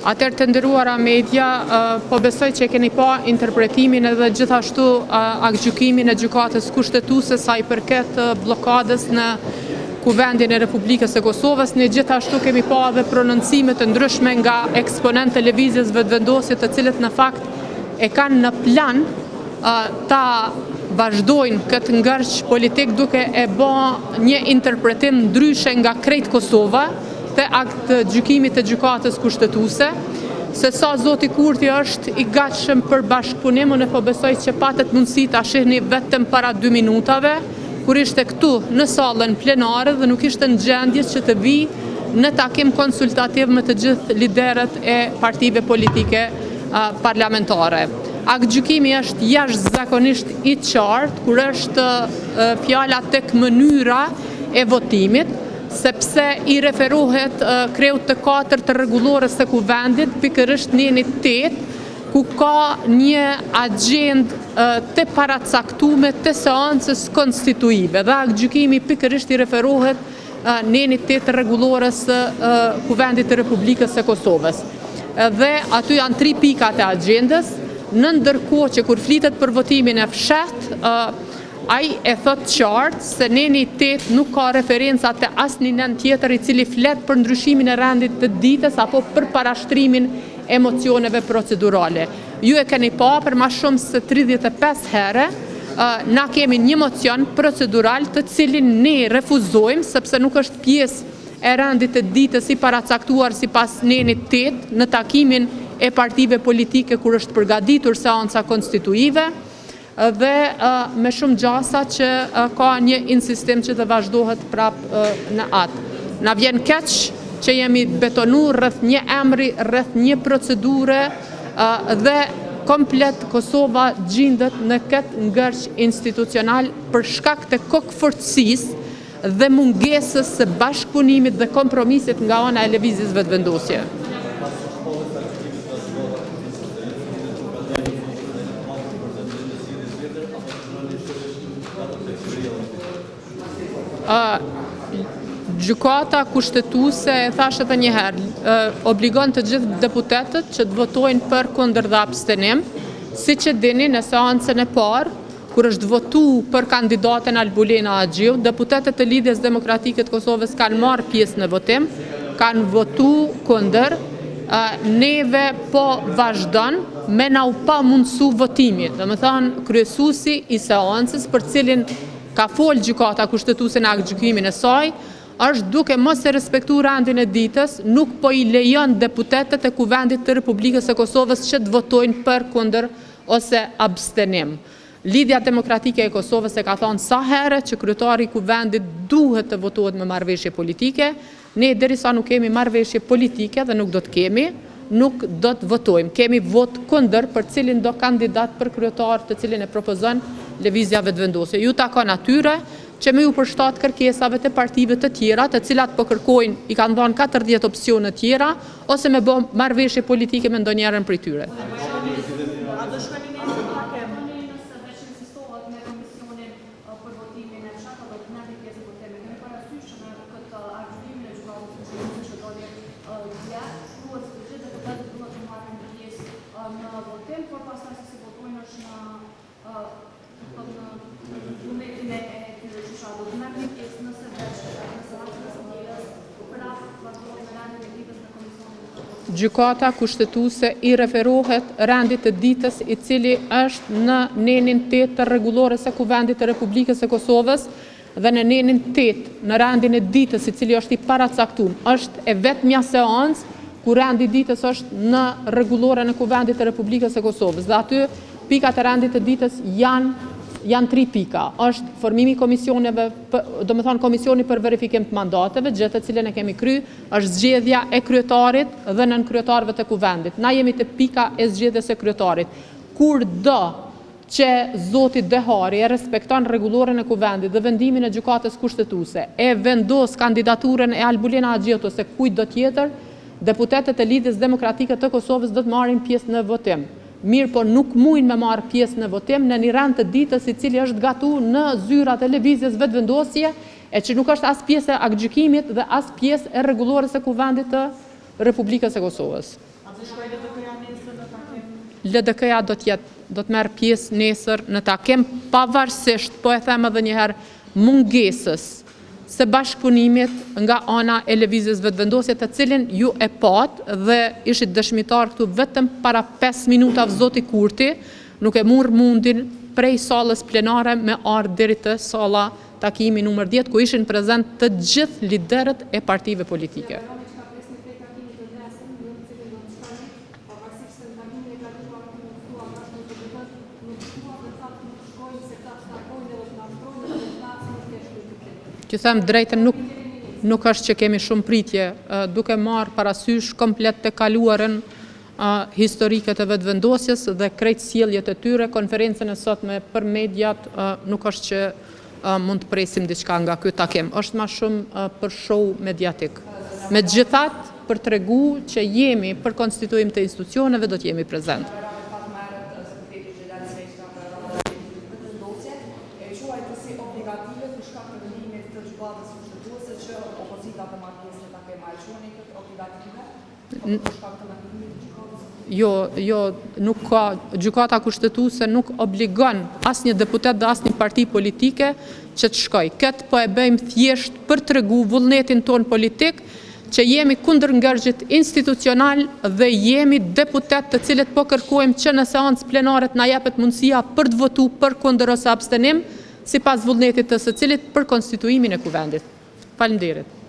Atëherë të nderuara media, po besoj që keni pa interpretimin edhe gjithashtu aktgjykimin e gjykatës kushtetuese sa i përket bllokadës në Kuvendin e Republikës së Kosovës. Ne gjithashtu kemi pa edhe prononcime të ndryshme nga eksponentë të lëvizjes vetëvendosje, të cilët në fakt e kanë në plan ta vazhdojnë këtë ngërç politik duke e bë një interpretim ndryshe nga krejt Kosova të gjykimit të gjykatës kushtetuese, se sa zoti Kurti është i gatshëm për bashkëpunim. Unë po besoj që patët mundësi ta shihni vetëm para 2 minutave, kur ishte këtu në sallën plenare dhe nuk ishte në gjendje që të vi në takim konsultativ me të gjithë liderët e partive politike parlamentare. Aktgjykimi është jashtëzakonisht i qartë kur është fjala tek mënyra e votimit, sepse i referohet kreut të 4 të rregullores së kuvendit, pikërisht në 8, ku ka një agjendë të paracaktuar të seancës konstituive, dhe aktgjykimi pikërisht i referohet në 8 të rregullores së Kuvendit të Republikës së Kosovës. Dhe aty janë 3 pikat e agjendës, në ndërkohë që kur flitet për votimin e fshehtë, ai e thot qartë se neni 8 nuk ka referenca të asnjë nën tjetër i cili flet për ndryshimin e rendit të ditës apo për parashtrimin e mocioneve procedurale. Ju e keni pa për ma shumë se 35 herë, na kemi një mocion procedural të cilin ne refuzojmë sepse nuk është pjesë e rendit të ditës i paracaktuar sipas nenit 8 në takimin e partive politike kur është përgatitur seanca konstituive, dhe me shumë gjasa që ka një insistim që të vazhdohet prap në atë. Na vjen keq që jemi betonuar rreth një emri, rreth një procedure dhe komplet Kosova gjendet në këtë ngërç institucional për shkak të kokëfortësisë dhe mungesës së bashkëpunimit dhe kompromisit nga ana e lëvizjes vetëvendosje. Gjykata kushtetuese, e thash edhe një herë, obligon të gjithë deputetët që të votojnë për, kundër dhe abstenim. Siç e dini, në seancën e parë, kur është votuar për kandidaten Albulena Axhiu, deputetët e Lidhjes Demokratike të Kosovës kanë marrë pjesë në votim, kanë votuar kundër. Neve po vazhdon me na u pa mundësu votimin. Domethënë, kryesuesi i seancës, për cilin ka folë gjykata kushtetuese në aktgjykimin e saj, është duke mos e respektuar rendin e ditës, nuk po i lejon deputetët e Kuvendit të Republikës së Kosovës që të votojnë për, kundër ose abstenim. Lidhja Demokratike e Kosovës e ka thonë sa herë që kryetari i Kuvendit duhet të votohet me marrëveshje politike. Ne derisa nuk kemi marrëveshje politike dhe nuk do të kemi, nuk do të votojmë. Kemi vot kundër për cilin do kandidat për kryetar të cilin e propozon lëvizja vetëvendosje. Ju takon atyre që me ju përshtat kërkesave të partive të tjera, të cilat po kërkojnë, i kanë dhënë 40 opsione tjera, ose me bë marrëveshje politike me ndonjërin prej tyre. Gjykata kushtetuese i referohet rendit të ditës i cili është në nenin 8 të rregullores së Kuvendit të Republikës së Kosovës dhe në nenin 8 në rendin e ditës i cili është i paracaktuar. Është e vetmja seancë ku rendi i ditës është në rregulloren e Kuvendit të Republikës së Kosovës. Dhe aty pikat e rendit të ditës janë 3 pika. Është formimi komisioneve, domethënë komisioni për verifikim të mandateve, gjë të cilën e kemi kry, është zgjedhja e kryetarit dhe nënkryetarëve të Kuvendit. Na jemi te pika e zgjedhjes së kryetarit. Kur do që zoti Dehari e respekton rregulloren e Kuvendit dhe vendimin e gjykatës kushtetuese, e vendos kandidaturën e Albulena Axhiut ose kujt do tjetër, deputetët e Lidhjes Demokratike të Kosovës do të marrin pjesë në votim. Mirë po nuk mujnë me marrë pjesë në votim në një rend të ditës i cili është gatuar në zyrat e lëvizjes vetëvendosje, e që nuk është as pjesë e aktgjykimit dhe as pjesë e rregullores së Kuvendit të Republikës së Kosovës. LDK-ja do të merr pjesë nesër në takim, pavarësisht, po e them edhe një herë, mungesës së bashkëpunimit nga ana e lëvizjes vetëvendosje, të cilin ju e patë dhe ishit dëshmitar këtu vetëm para 5 minutave zoti Kurti, nuk e morr mundin prej sallës plenare me ardhur deri te salla takimi numër 10, ku ishin prezent të gjithë liderët e partive politike. Që them drejtën, nuk është që kemi shumë pritje, duke marrë parasysh komplet të kaluarën historike të vetëvendosjes dhe krejt sjelljet e tyre. Konferencën e sotme për mediat nuk është që mund të presim diçka nga ky takim, është më shumë për show mediatik. Megjithatë, për tregu që jemi për konstituim të institucioneve, do të jemi prezent. Jo, nuk ka, gjykata kushtetuese nuk obligon asnjë deputet dhe asnjë parti politike që të shkoj. Këtë po e bëjmë thjesht për tregu vullnetin ton politik, që jemi kundër ngërgjit institucional dhe jemi deputet të cilët po kërkojmë që në seancë plenare na jepet mundësia për të votu për kundër ose abstenim, sipas vullnetit të së cilit për konstituimin e kuvendit. Faleminderit.